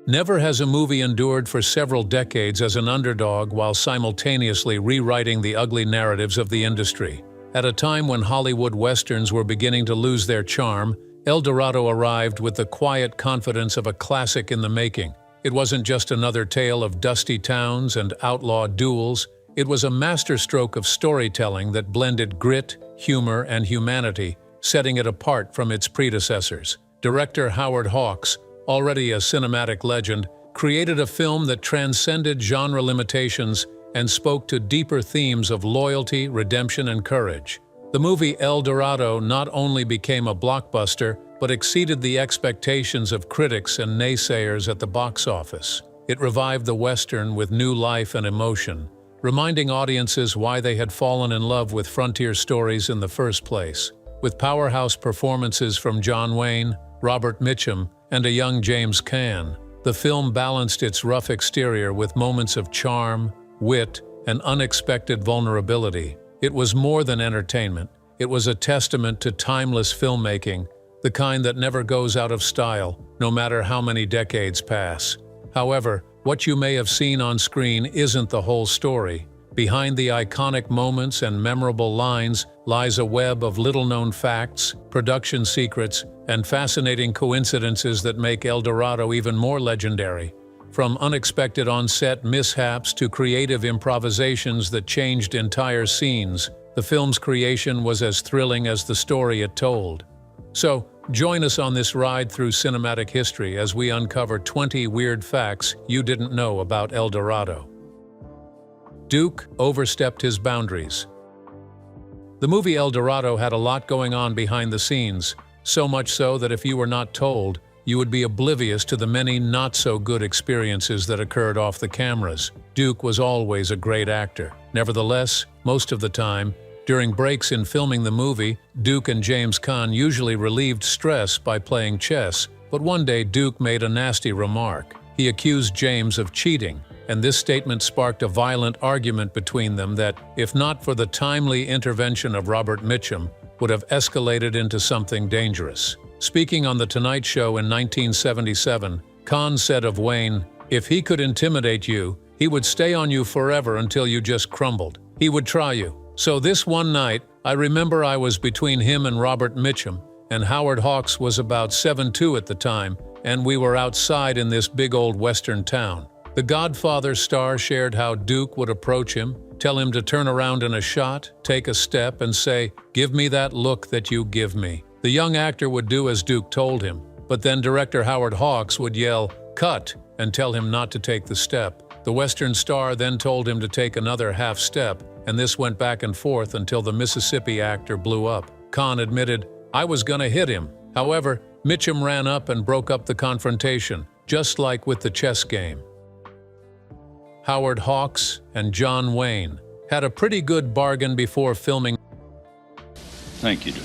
Never has a movie endured for several decades as an underdog while simultaneously rewriting the ugly narratives of the industry. At a time when Hollywood westerns were beginning to lose their charm, El Dorado arrived with the quiet confidence of a classic in the making. It wasn't just another tale of dusty towns and outlaw duels. It was a masterstroke of storytelling that blended grit, humor, and humanity, setting it apart from its predecessors. Director Howard Hawks, already a cinematic legend, created a film that transcended genre limitations and spoke to deeper themes of loyalty, redemption, and courage. The movie El Dorado not only became a blockbuster, but exceeded the expectations of critics and naysayers at the box office. It revived the Western with new life and emotion, reminding audiences why they had fallen in love with frontier stories in the first place. With powerhouse performances from John Wayne, Robert Mitchum, and a young James Caan, the film balanced its rough exterior with moments of charm, wit, and unexpected vulnerability. It was more than entertainment. It was a testament to timeless filmmaking, the kind that never goes out of style, no matter how many decades pass. However, what you may have seen on screen isn't the whole story. Behind the iconic moments and memorable lines lies a web of little-known facts, production secrets, and fascinating coincidences that make El Dorado even more legendary. From unexpected on-set mishaps to creative improvisations that changed entire scenes, the film's creation was as thrilling as the story it told. So, join us on this ride through cinematic history as we uncover 20 weird facts you didn't know about El Dorado. Duke overstepped his boundaries. The movie El Dorado had a lot going on behind the scenes, so much so that if you were not told, you would be oblivious to the many not-so-good experiences that occurred off the cameras. Duke was always a great actor. Nevertheless, most of the time, during breaks in filming the movie, Duke and James Caan usually relieved stress by playing chess, but one day Duke made a nasty remark. He accused James of cheating, and this statement sparked a violent argument between them that, if not for the timely intervention of Robert Mitchum, would have escalated into something dangerous. Speaking on The Tonight Show in 1977, Caan said of Wayne, "If he could intimidate you, he would stay on you forever until you just crumbled. He would try you." So this one night, I remember I was between him and Robert Mitchum, and Howard Hawks was about 7'2" at the time, and we were outside in this big old western town. The Godfather star shared how Duke would approach him, tell him to turn around in a shot, take a step, and say, "Give me that look that you give me." The young actor would do as Duke told him, but then director Howard Hawks would yell, "Cut," and tell him not to take the step. The Western star then told him to take another half step, and this went back and forth until the Mississippi actor blew up. Caan admitted, "I was gonna hit him." However, Mitchum ran up and broke up the confrontation, just like with the chess game. Howard Hawks and John Wayne had a pretty good bargain before filming. Thank you, Duke.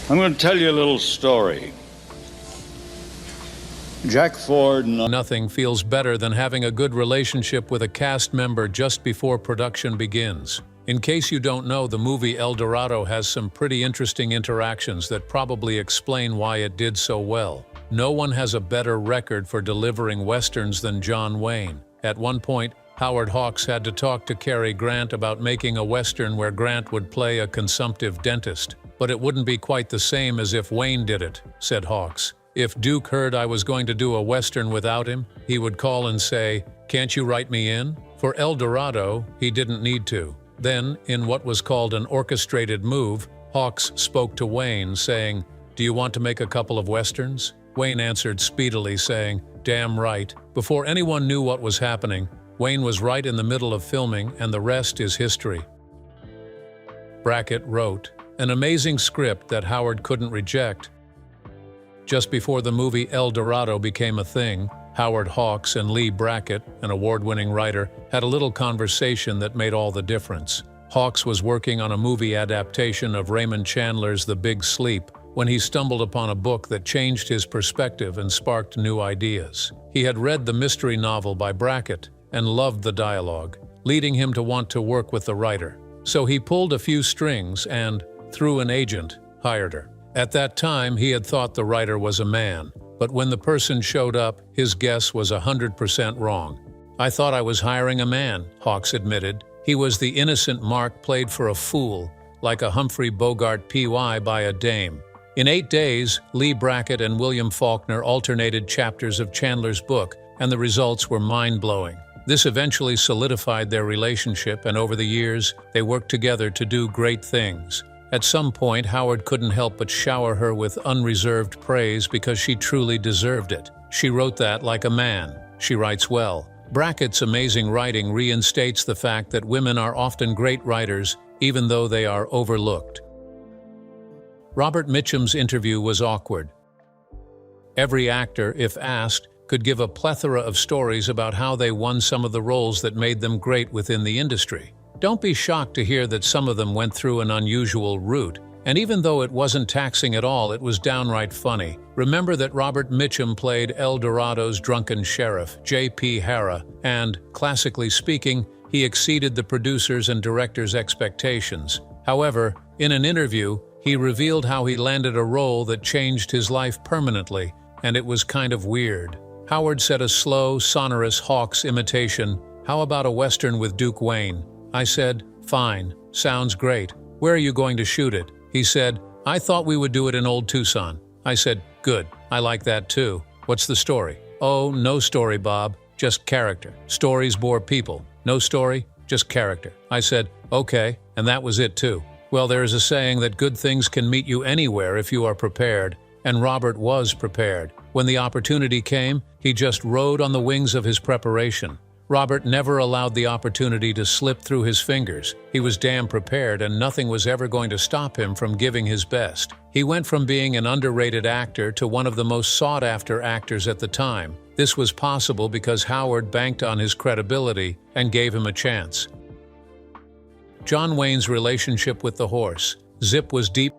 I'm going to tell you a little story. Jack Ford and Nothing feels better than having a good relationship with a cast member just before production begins. In case you don't know, the movie El Dorado has some pretty interesting interactions that probably explain why it did so well. No one has a better record for delivering westerns than John Wayne. At one point, Howard Hawks had to talk to Cary Grant about making a western where Grant would play a consumptive dentist. "But it wouldn't be quite the same as if Wayne did it," said Hawks. "If Duke heard I was going to do a western without him, he would call and say, 'Can't you write me in?' For El Dorado, he didn't need to." Then, in what was called an orchestrated move, Hawks spoke to Wayne, saying, "Do you want to make a couple of westerns?" Wayne answered speedily, saying, "Damn right." Before anyone knew what was happening, Wayne was right in the middle of filming, and the rest is history. Brackett wrote an amazing script that Howard couldn't reject. Just before the movie El Dorado became a thing, Howard Hawks and Lee Brackett, an award-winning writer, had a little conversation that made all the difference. Hawks was working on a movie adaptation of Raymond Chandler's The Big Sleep when he stumbled upon a book that changed his perspective and sparked new ideas. He had read the mystery novel by Brackett and loved the dialogue, leading him to want to work with the writer. So he pulled a few strings and, through an agent, hired her. At that time, he had thought the writer was a man, But when the person showed up, his guess was 100% wrong. "I thought I was hiring a man," Hawks admitted. "He was the innocent Mark played for a fool, like a Humphrey Bogart PY by a dame." In 8 days, Lee Brackett and William Faulkner alternated chapters of Chandler's book, and the results were mind-blowing. This eventually solidified their relationship, and over the years, they worked together to do great things. At some point, Howard couldn't help but shower her with unreserved praise because she truly deserved it. "She wrote that like a man. She writes well." Brackett's amazing writing reinstates the fact that women are often great writers, even though they are overlooked. Robert Mitchum's interview was awkward. Every actor, if asked, could give a plethora of stories about how they won some of the roles that made them great within the industry. Don't be shocked to hear that some of them went through an unusual route, and even though it wasn't taxing at all, it was downright funny. Remember that Robert Mitchum played El Dorado's drunken sheriff, J.P. Harrah, and, classically speaking, he exceeded the producers' and directors' expectations. However, in an interview, he revealed how he landed a role that changed his life permanently, and it was kind of weird. Howard said a slow, sonorous Hawks imitation, "How about a Western with Duke Wayne?" I said, "Fine, sounds great. Where are you going to shoot it?" He said, "I thought we would do it in Old Tucson." I said, "Good, I like that too. What's the story?" "Oh, no story, Bob, just character. Stories bore people. No story, just character." I said, "Okay, and that was it too." Well, there is a saying that good things can meet you anywhere if you are prepared, and Robert was prepared. When the opportunity came, he just rode on the wings of his preparation. Robert never allowed the opportunity to slip through his fingers. He was damn prepared, and nothing was ever going to stop him from giving his best. He went from being an underrated actor to one of the most sought-after actors at the time. This was possible because Howard banked on his credibility and gave him a chance. John Wayne's relationship with the horse. Zip was deep.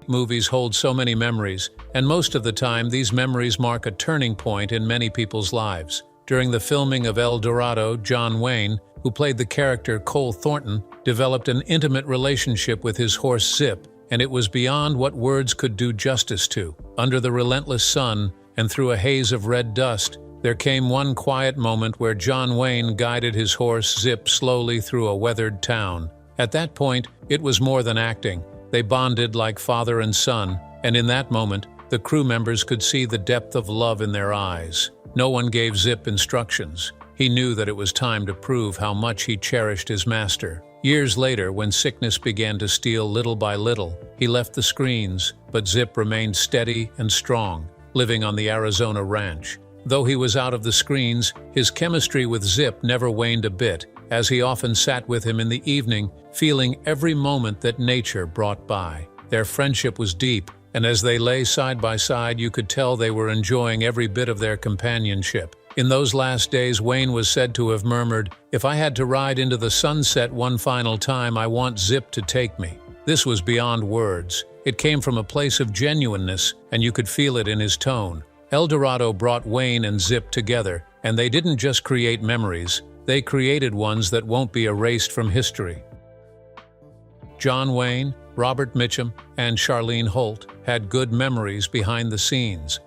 Movies hold so many memories, and most of the time these memories mark a turning point in many people's lives. During the filming of El Dorado, John Wayne, who played the character Cole Thornton, developed an intimate relationship with his horse Zip, and it was beyond what words could do justice to. Under the relentless sun, and through a haze of red dust, there came one quiet moment where John Wayne guided his horse Zip slowly through a weathered town. At that point, it was more than acting. They bonded like father and son, and in that moment, the crew members could see the depth of love in their eyes. No one gave Zip instructions. He knew that it was time to prove how much he cherished his master. Years later, when sickness began to steal little by little, he left the screens, but Zip remained steady and strong, living on the Arizona ranch. Though he was out of the screens, his chemistry with Zip never waned a bit, as he often sat with him in the evening, feeling every moment that nature brought by. Their friendship was deep, and as they lay side by side, you could tell they were enjoying every bit of their companionship. In those last days, Wayne was said to have murmured, "If I had to ride into the sunset one final time, I want Zip to take me." This was beyond words. It came from a place of genuineness, and you could feel it in his tone. El Dorado brought Wayne and Zip together, and they didn't just create memories, they created ones that won't be erased from history. John Wayne, Robert Mitchum, and Charlene Holt had good memories behind the scenes.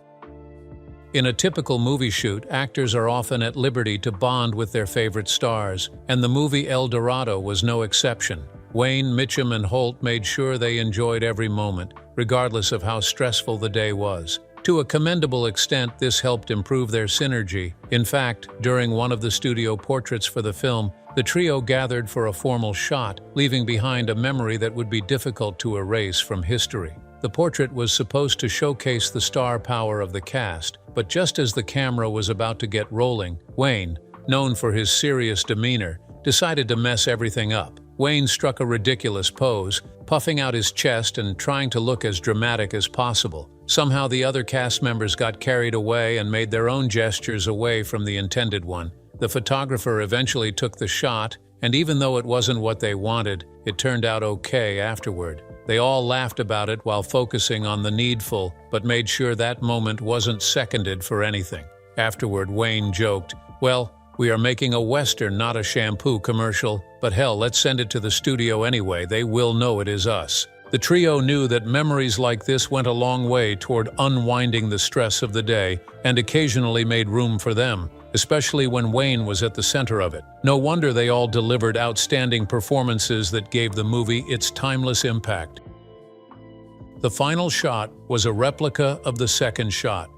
In a typical movie shoot, actors are often at liberty to bond with their favorite stars, and the movie El Dorado was no exception. Wayne, Mitchum, and Holt made sure they enjoyed every moment, regardless of how stressful the day was. To a commendable extent, this helped improve their synergy. In fact, during one of the studio portraits for the film, the trio gathered for a formal shot, leaving behind a memory that would be difficult to erase from history. The portrait was supposed to showcase the star power of the cast, but just as the camera was about to get rolling, Wayne, known for his serious demeanor, decided to mess everything up. Wayne struck a ridiculous pose, puffing out his chest and trying to look as dramatic as possible. Somehow the other cast members got carried away and made their own gestures away from the intended one. The photographer eventually took the shot, and even though it wasn't what they wanted, it turned out okay afterward. They all laughed about it while focusing on the needful, but made sure that moment wasn't seconded for anything. Afterward, Wayne joked, "Well, we are making a Western, not a shampoo commercial, but hell, let's send it to the studio anyway, they will know it is us." The trio knew that memories like this went a long way toward unwinding the stress of the day and occasionally made room for them, especially when Wayne was at the center of it. No wonder they all delivered outstanding performances that gave the movie its timeless impact. The final shot was a replica of the second shot.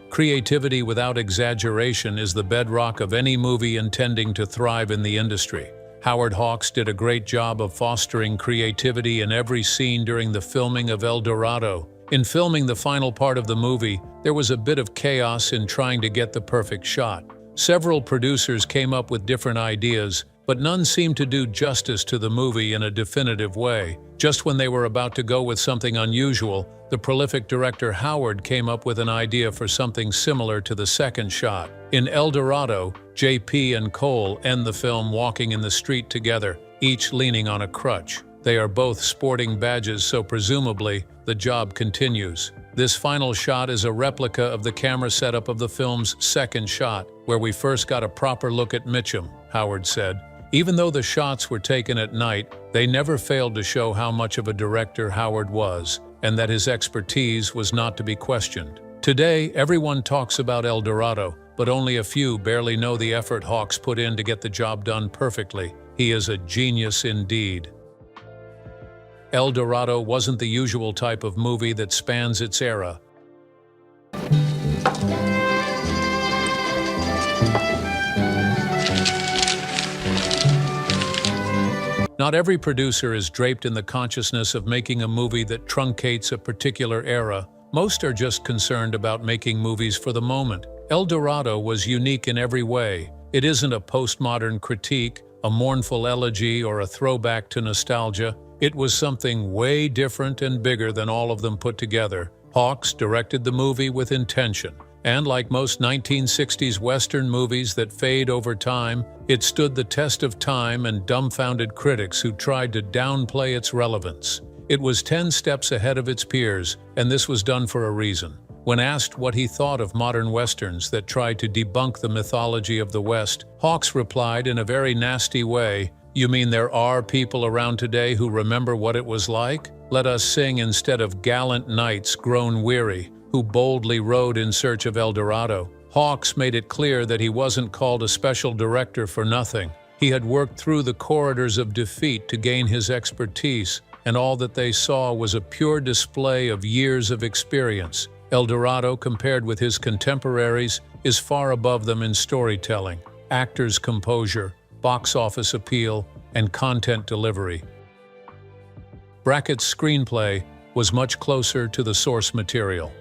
Creativity without exaggeration is the bedrock of any movie intending to thrive in the industry. Howard Hawks did a great job of fostering creativity in every scene during the filming of El Dorado. In filming the final part of the movie, there was a bit of chaos in trying to get the perfect shot. Several producers came up with different ideas, but none seemed to do justice to the movie in a definitive way. Just when they were about to go with something unusual, the prolific director Howard came up with an idea for something similar to the second shot. In El Dorado, JP and Cole end the film walking in the street together, each leaning on a crutch. They are both sporting badges, so presumably, the job continues. This final shot is a replica of the camera setup of the film's second shot, where we first got a proper look at Mitchum, Howard said. Even though the shots were taken at night, they never failed to show how much of a director Howard was, and that his expertise was not to be questioned. Today, everyone talks about El Dorado, but only a few barely know the effort Hawks put in to get the job done perfectly. He is a genius indeed. El Dorado wasn't the usual type of movie that spans its era. Not every producer is draped in the consciousness of making a movie that truncates a particular era. Most are just concerned about making movies for the moment. El Dorado was unique in every way. It isn't a postmodern critique, a mournful elegy, or a throwback to nostalgia. It was something way different and bigger than all of them put together. Hawks directed the movie with intention, and like most 1960s Western movies that fade over time, it stood the test of time and dumbfounded critics who tried to downplay its relevance. It was 10 steps ahead of its peers, and this was done for a reason. When asked what he thought of modern Westerns that tried to debunk the mythology of the West, Hawks replied in a very nasty way, "You mean there are people around today who remember what it was like? Let us sing instead of gallant knights grown weary, who boldly rode in search of El Dorado." Hawks made it clear that he wasn't called a special director for nothing. He had worked through the corridors of defeat to gain his expertise, and all that they saw was a pure display of years of experience. El Dorado, compared with his contemporaries, is far above them in storytelling, actors' composure, box office appeal, and content delivery. Brackett's screenplay was much closer to the source material.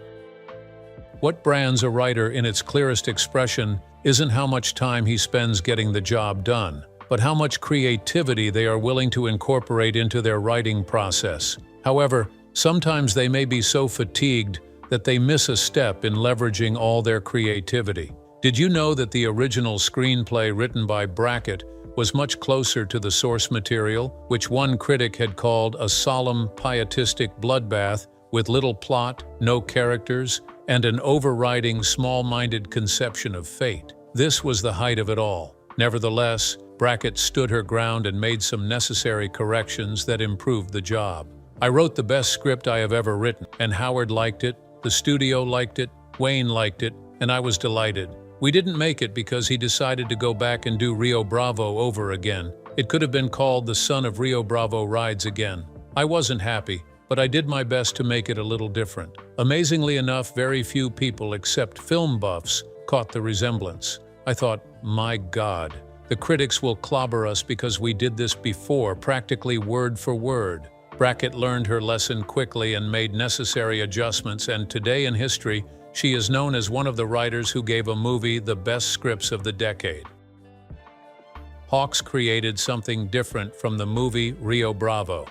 What brands a writer in its clearest expression isn't how much time he spends getting the job done, but how much creativity they are willing to incorporate into their writing process. However, sometimes they may be so fatigued that they miss a step in leveraging all their creativity. Did you know that the original screenplay written by Brackett was much closer to the source material, which one critic had called a solemn, pietistic bloodbath with little plot, no characters, and an overriding, small-minded conception of fate? This was the height of it all. Nevertheless, Brackett stood her ground and made some necessary corrections that improved the job. "I wrote the best script I have ever written, and Howard liked it, the studio liked it, Wayne liked it, and I was delighted. We didn't make it because he decided to go back and do Rio Bravo over again. It could have been called The Son of Rio Bravo Rides Again. I wasn't happy, but I did my best to make it a little different." Amazingly enough, very few people except film buffs caught the resemblance. I thought, my God, the critics will clobber us because we did this before, practically word for word. Brackett learned her lesson quickly and made necessary adjustments, and today in history, she is known as one of the writers who gave a movie the best scripts of the decade. Hawks created something different from the movie Rio Bravo.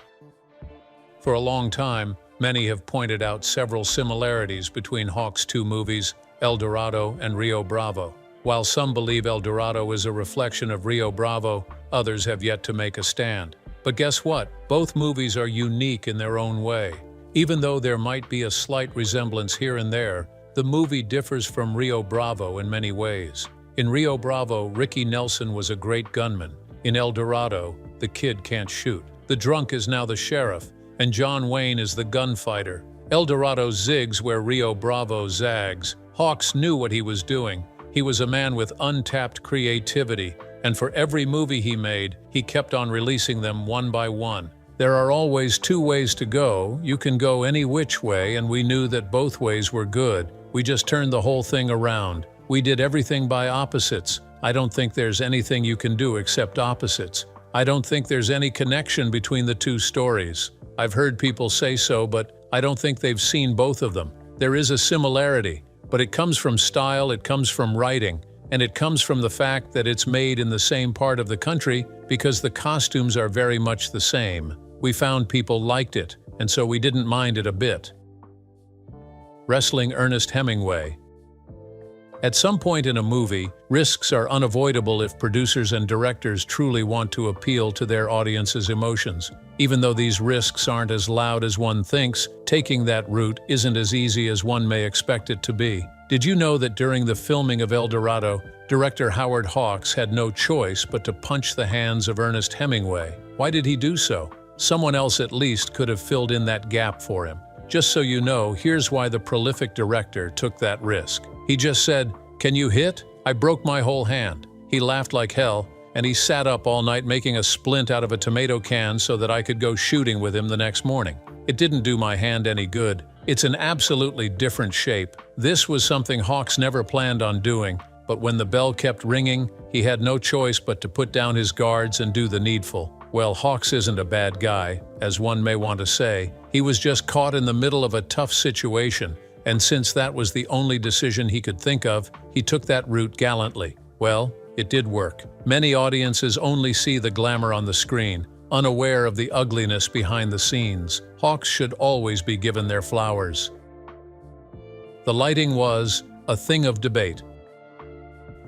For a long time, many have pointed out several similarities between Hawks' two movies, El Dorado and Rio Bravo. While some believe El Dorado is a reflection of Rio Bravo, others have yet to make a stand. But guess what? Both movies are unique in their own way. Even though there might be a slight resemblance here and there, the movie differs from Rio Bravo in many ways. In Rio Bravo, Ricky Nelson was a great gunman. In El Dorado, the kid can't shoot. The drunk is now the sheriff, and John Wayne is the gunfighter. El Dorado zigs where Rio Bravo zags. Hawks knew what he was doing. He was a man with untapped creativity, and for every movie he made, he kept on releasing them one by one. There are always two ways to go. You can go any which way, and we knew that both ways were good. We just turned the whole thing around. We did everything by opposites. I don't think there's anything you can do except opposites. I don't think there's any connection between the two stories. I've heard people say so, but I don't think they've seen both of them. There is a similarity, but it comes from style, it comes from writing, and it comes from the fact that it's made in the same part of the country because the costumes are very much the same. We found people liked it, and so we didn't mind it a bit. Wrestling Ernest Hemingway. At some point in a movie, risks are unavoidable if producers and directors truly want to appeal to their audience's emotions. Even though these risks aren't as loud as one thinks, taking that route isn't as easy as one may expect it to be. Did you know that during the filming of El Dorado, director Howard Hawks had no choice but to punch the hands of Ernest Hemingway? Why did he do so? Someone else at least could have filled in that gap for him. Just so you know, here's why the prolific director took that risk. He just said, "Can you hit? I broke my whole hand." He laughed like hell, and he sat up all night making a splint out of a tomato can so that I could go shooting with him the next morning. It didn't do my hand any good. It's an absolutely different shape. This was something Hawks never planned on doing, but when the bell kept ringing, he had no choice but to put down his guards and do the needful. Well, Hawks isn't a bad guy, as one may want to say. He was just caught in the middle of a tough situation, and since that was the only decision he could think of, he took that route gallantly. Well, it did work. Many audiences only see the glamour on the screen, unaware of the ugliness behind the scenes. Hawks should always be given their flowers. The lighting was a thing of debate.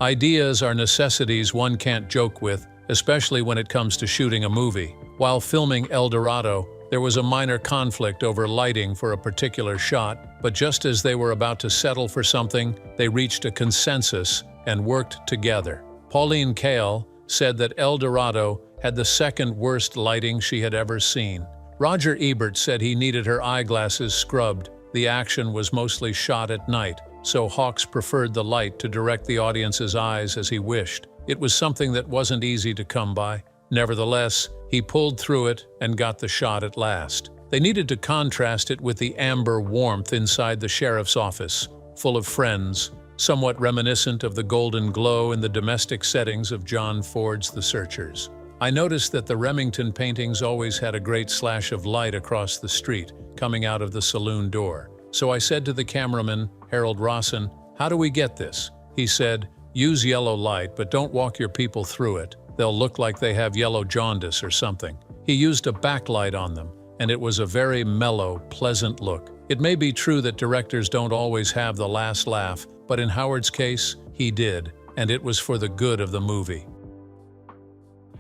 Ideas are necessities one can't joke with, especially when it comes to shooting a movie. While filming El Dorado, there was a minor conflict over lighting for a particular shot, but just as they were about to settle for something, they reached a consensus and worked together. Pauline Kael said that El Dorado had the second worst lighting she had ever seen. Roger Ebert said he needed her eyeglasses scrubbed. The action was mostly shot at night, so Hawks preferred the light to direct the audience's eyes as he wished. It was something that wasn't easy to come by. Nevertheless, he pulled through it and got the shot at last. They needed to contrast it with the amber warmth inside the sheriff's office, full of friends, somewhat reminiscent of the golden glow in the domestic settings of John Ford's The Searchers. I noticed that the Remington paintings always had a great slash of light across the street, coming out of the saloon door. So I said to the cameraman, Harold Rawson, "How do we get this?" He said, "Use yellow light, but don't walk your people through it. They'll look like they have yellow jaundice or something." He used a backlight on them, and it was a very mellow, pleasant look. It may be true that directors don't always have the last laugh, but in Howard's case, he did, and it was for the good of the movie.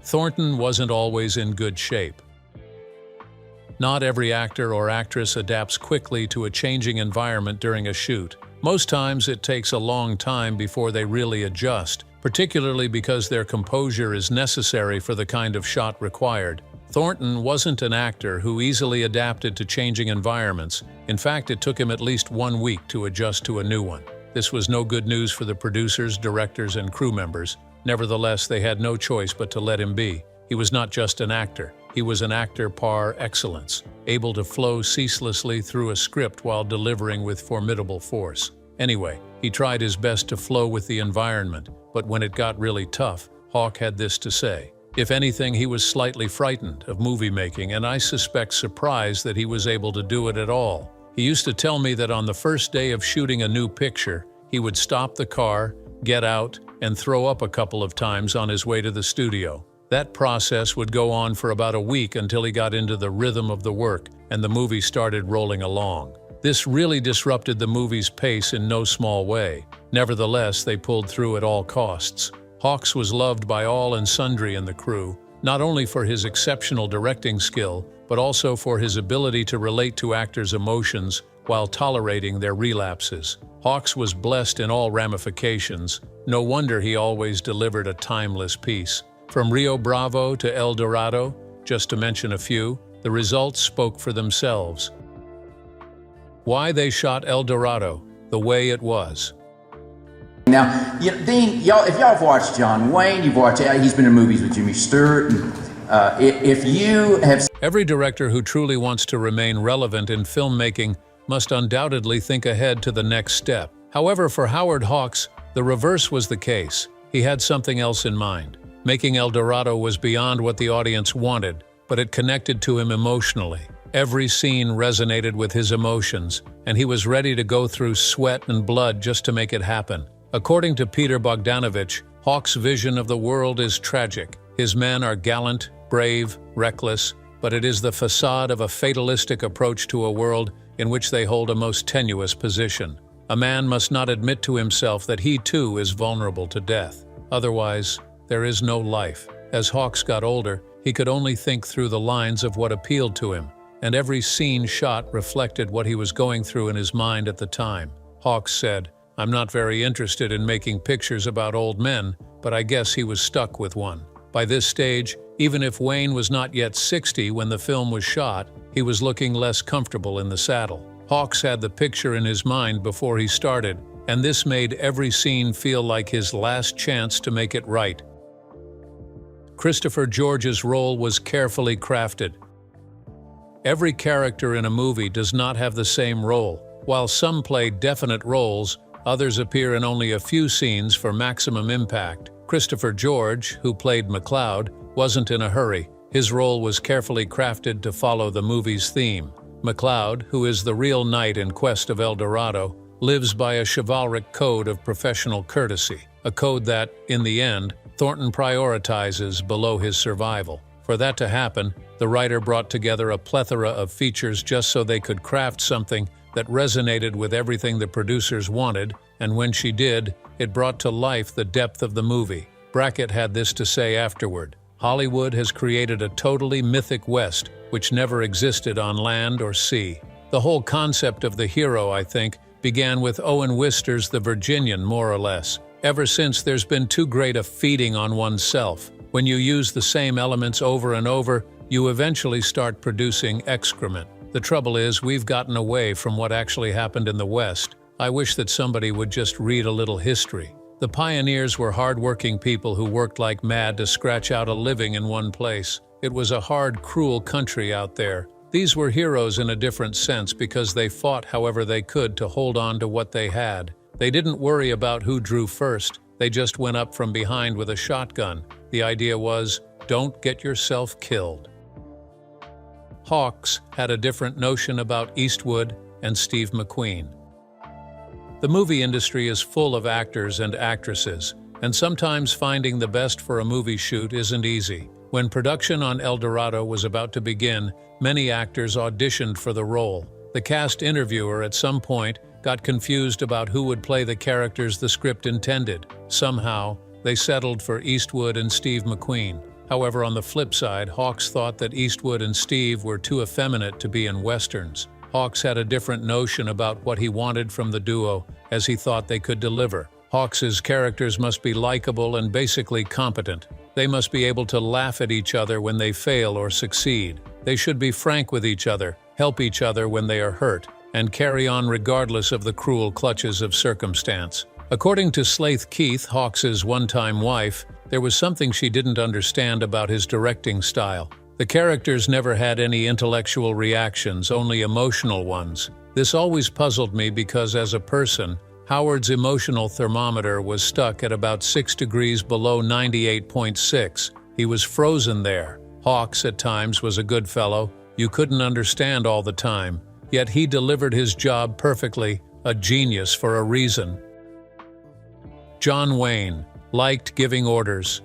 Thornton wasn't always in good shape. Not every actor or actress adapts quickly to a changing environment during a shoot. Most times it takes a long time before they really adjust, particularly because their composure is necessary for the kind of shot required. Thornton wasn't an actor who easily adapted to changing environments. In fact, it took him at least 1 week to adjust to a new one. This was no good news for the producers, directors, and crew members. Nevertheless, they had no choice but to let him be. He was not just an actor. He was an actor par excellence, able to flow ceaselessly through a script while delivering with formidable force. Anyway, he tried his best to flow with the environment, but when it got really tough, Hawk had this to say. If anything, he was slightly frightened of movie making, and I suspect surprised that he was able to do it at all. He used to tell me that on the first day of shooting a new picture, he would stop the car, get out, and throw up a couple of times on his way to the studio. That process would go on for about a week until he got into the rhythm of the work and the movie started rolling along. This really disrupted the movie's pace in no small way. Nevertheless, they pulled through at all costs. Hawks was loved by all and sundry in the crew, not only for his exceptional directing skill, but also for his ability to relate to actors' emotions while tolerating their relapses. Hawks was blessed in all ramifications. No wonder he always delivered a timeless piece. From Rio Bravo to El Dorado, just to mention a few, The results spoke for themselves. Why they shot El Dorado the way it was. Now, Dean, if y'all have watched John Wayne, you've watched, he's been in movies with Jimmy Stewart, and if you have... Every director who truly wants to remain relevant in filmmaking must undoubtedly think ahead to the next step. However, for Howard Hawks, the reverse was the case. He had something else in mind. Making El Dorado was beyond what the audience wanted, but it connected to him emotionally. Every scene resonated with his emotions, and he was ready to go through sweat and blood just to make it happen. According to Peter Bogdanovich, Hawks' vision of the world is tragic. His men are gallant, brave, reckless, but it is the facade of a fatalistic approach to a world in which they hold a most tenuous position. A man must not admit to himself that he too is vulnerable to death. Otherwise, there is no life. As Hawks got older, he could only think through the lines of what appealed to him, and every scene shot reflected what he was going through in his mind at the time. Hawks said, "I'm not very interested in making pictures about old men, but I guess he was stuck with one." By this stage, even if Wayne was not yet 60 when the film was shot, he was looking less comfortable in the saddle. Hawks had the picture in his mind before he started, and this made every scene feel like his last chance to make it right. Christopher George's role was carefully crafted. Every character in a movie does not have the same role. While some play definite roles, others appear in only a few scenes for maximum impact. Christopher George, who played MacLeod, wasn't in a hurry. His role was carefully crafted to follow the movie's theme. MacLeod, who is the real knight in quest of El Dorado, lives by a chivalric code of professional courtesy, a code that, in the end, Thornton prioritizes below his survival. For that to happen, the writer brought together a plethora of features just so they could craft something that resonated with everything the producers wanted, and when she did, it brought to life the depth of the movie. Brackett had this to say afterward: "Hollywood has created a totally mythic West, which never existed on land or sea." The whole concept of the hero, I think, began with Owen Wister's The Virginian, more or less. Ever since, there's been too great a feeding on oneself. When you use the same elements over and over, you eventually start producing excrement. The trouble is, we've gotten away from what actually happened in the West. I wish that somebody would just read a little history. The pioneers were hard-working people who worked like mad to scratch out a living in one place. It was a hard, cruel country out there. These were heroes in a different sense because they fought however they could to hold on to what they had. They didn't worry about who drew first. They just went up from behind with a shotgun. The idea was, don't get yourself killed. Hawks had a different notion about Eastwood and Steve McQueen. The movie industry is full of actors and actresses, and sometimes finding the best for a movie shoot isn't easy. When production on El Dorado was about to begin, many actors auditioned for the role. The cast interviewer at some point got confused about who would play the characters the script intended. Somehow, they settled for Eastwood and Steve McQueen. However, on the flip side, Hawks thought that Eastwood and Steve were too effeminate to be in westerns. Hawks had a different notion about what he wanted from the duo, as he thought they could deliver. Hawks's characters must be likable and basically competent. They must be able to laugh at each other when they fail or succeed. They should be frank with each other, help each other when they are hurt, and carry on regardless of the cruel clutches of circumstance. According to Slaith Keith, Hawks's one-time wife, there was something she didn't understand about his directing style. The characters never had any intellectual reactions, only emotional ones. This always puzzled me because, as a person, Howard's emotional thermometer was stuck at about 6 degrees below 98.6. He was frozen there. Hawks, at times, was a good fellow. You couldn't understand all the time. Yet he delivered his job perfectly, a genius for a reason. John Wayne liked giving orders.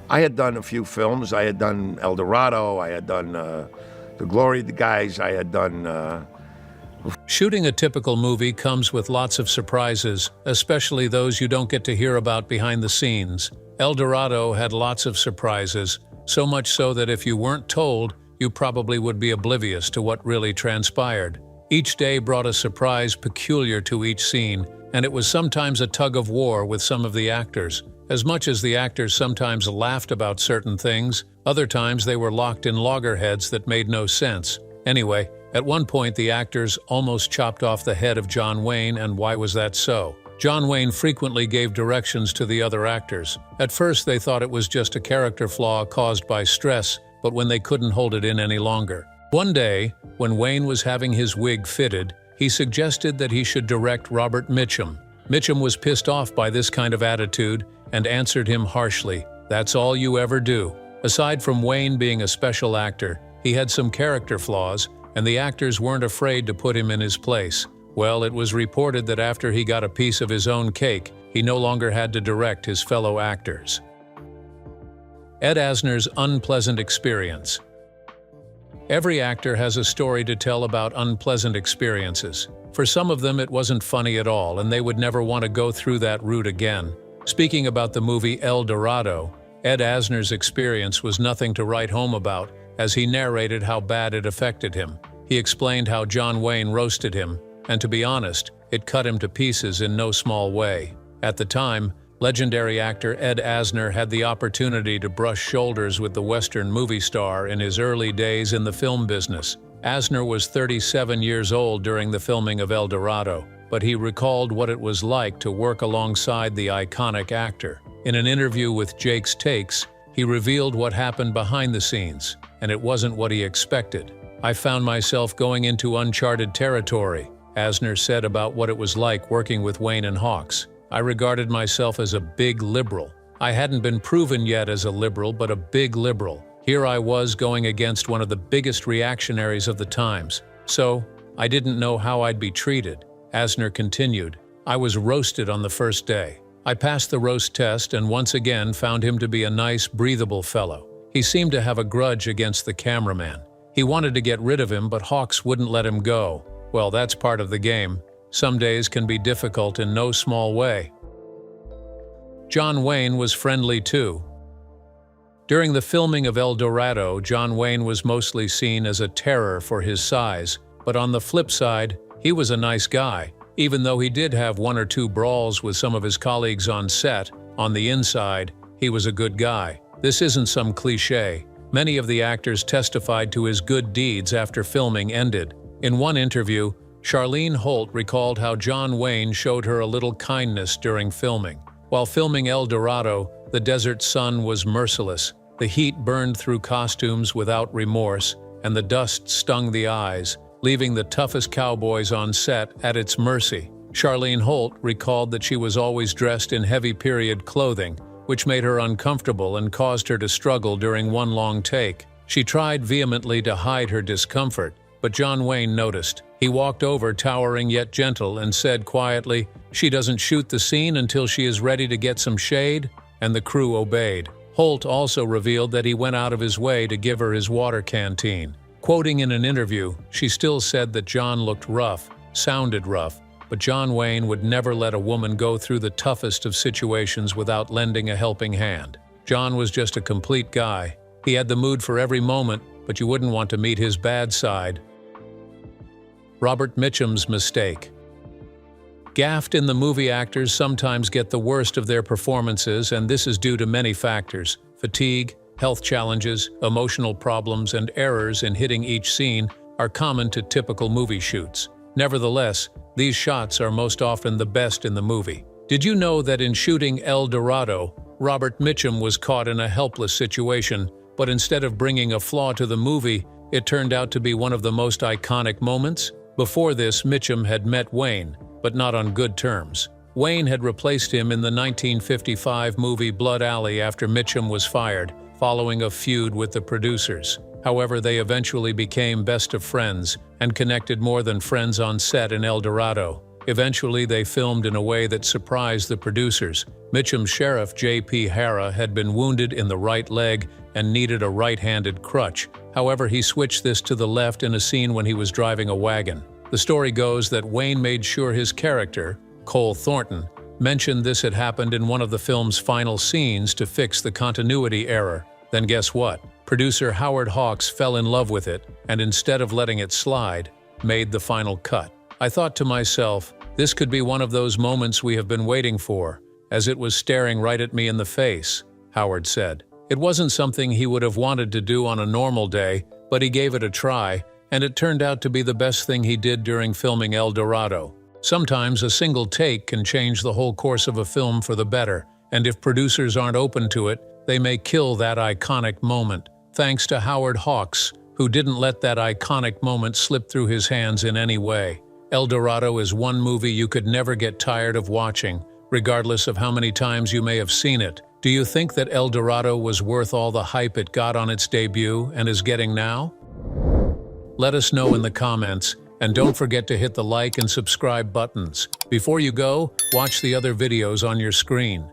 I had done a few films. I had done El Dorado. I had done The Glory of the Guys. I had done... Shooting a typical movie comes with lots of surprises, especially those you don't get to hear about behind the scenes. El Dorado had lots of surprises, so much so that if you weren't told, you probably would be oblivious to what really transpired. Each day brought a surprise peculiar to each scene, and it was sometimes a tug of war with some of the actors. As much as the actors sometimes laughed about certain things, other times they were locked in loggerheads that made no sense. Anyway, at one point the actors almost chopped off the head of John Wayne, and why was that so? John Wayne frequently gave directions to the other actors. At first they thought it was just a character flaw caused by stress, but when they couldn't hold it in any longer. One day, when Wayne was having his wig fitted, he suggested that he should direct Robert Mitchum. Mitchum was pissed off by this kind of attitude and answered him harshly, "That's all you ever do." Aside from Wayne being a special actor, he had some character flaws, and the actors weren't afraid to put him in his place. Well, it was reported that after he got a piece of his own cake, he no longer had to direct his fellow actors. Ed Asner's unpleasant experience. Every actor has a story to tell about unpleasant experiences. For some of them, it wasn't funny at all, and they would never want to go through that route again. Speaking about the movie El Dorado, Ed Asner's experience was nothing to write home about, as he narrated how bad it affected him. He explained how John Wayne roasted him, and to be honest, it cut him to pieces in no small way. At the time, legendary actor Ed Asner had the opportunity to brush shoulders with the Western movie star in his early days in the film business. Asner was 37 years old during the filming of El Dorado, but he recalled what it was like to work alongside the iconic actor. In an interview with Jake's Takes, he revealed what happened behind the scenes, and it wasn't what he expected. "I found myself going into uncharted territory," Asner said about what it was like working with Wayne and Hawks. "I regarded myself as a big liberal. I hadn't been proven yet as a liberal, but a big liberal. Here I was going against one of the biggest reactionaries of the times. So, I didn't know how I'd be treated." Asner continued, "I was roasted on the first day. I passed the roast test and once again found him to be a nice, breathable fellow. He seemed to have a grudge against the cameraman. He wanted to get rid of him, but Hawks wouldn't let him go. Well, that's part of the game. Some days can be difficult in no small way." John Wayne was friendly too. During the filming of El Dorado, John Wayne was mostly seen as a terror for his size, but on the flip side, he was a nice guy. Even though he did have one or two brawls with some of his colleagues on set, on the inside, he was a good guy. This isn't some cliché. Many of the actors testified to his good deeds after filming ended. In one interview, Charlene Holt recalled how John Wayne showed her a little kindness during filming. While filming El Dorado, the desert sun was merciless. The heat burned through costumes without remorse, and the dust stung the eyes, leaving the toughest cowboys on set at its mercy. Charlene Holt recalled that she was always dressed in heavy period clothing, which made her uncomfortable and caused her to struggle during one long take. She tried vehemently to hide her discomfort, but John Wayne noticed. He walked over, towering yet gentle, and said quietly, "She doesn't shoot the scene until she is ready to get some shade," and the crew obeyed. Holt also revealed that he went out of his way to give her his water canteen. Quoting in an interview, she still said that John looked rough, sounded rough, but John Wayne would never let a woman go through the toughest of situations without lending a helping hand. John was just a complete guy. He had the mood for every moment, but you wouldn't want to meet his bad side. Robert Mitchum's mistake. Gaffed in the movie actors sometimes get the worst of their performances, and this is due to many factors. Fatigue, health challenges, emotional problems, and errors in hitting each scene are common to typical movie shoots. Nevertheless, these shots are most often the best in the movie. Did you know that in shooting El Dorado, Robert Mitchum was caught in a helpless situation, but instead of bringing a flaw to the movie, it turned out to be one of the most iconic moments? Before this, Mitchum had met Wayne, but not on good terms. Wayne had replaced him in the 1955 movie Blood Alley after Mitchum was fired, following a feud with the producers. However, they eventually became best of friends and connected more than friends on set in El Dorado. Eventually, they filmed in a way that surprised the producers. Mitchum's sheriff, J.P. Hara, had been wounded in the right leg and needed a right-handed crutch. However, he switched this to the left in a scene when he was driving a wagon. The story goes that Wayne made sure his character, Cole Thornton, mentioned this had happened in one of the film's final scenes to fix the continuity error. Then guess what? Producer Howard Hawks fell in love with it, and instead of letting it slide, made the final cut. I thought to myself, this could be one of those moments we have been waiting for. as it was staring right at me in the face, Howard said. It wasn't something he would have wanted to do on a normal day, but he gave it a try, and it turned out to be the best thing he did during filming El Dorado. Sometimes a single take can change the whole course of a film for the better, and if producers aren't open to it, they may kill that iconic moment. Thanks to Howard Hawks, who didn't let that iconic moment slip through his hands in any way. El Dorado is one movie you could never get tired of watching, regardless of how many times you may have seen it. Do you think that El Dorado was worth all the hype it got on its debut and is getting now? Let us know in the comments, and don't forget to hit the like and subscribe buttons. Before you go, watch the other videos on your screen.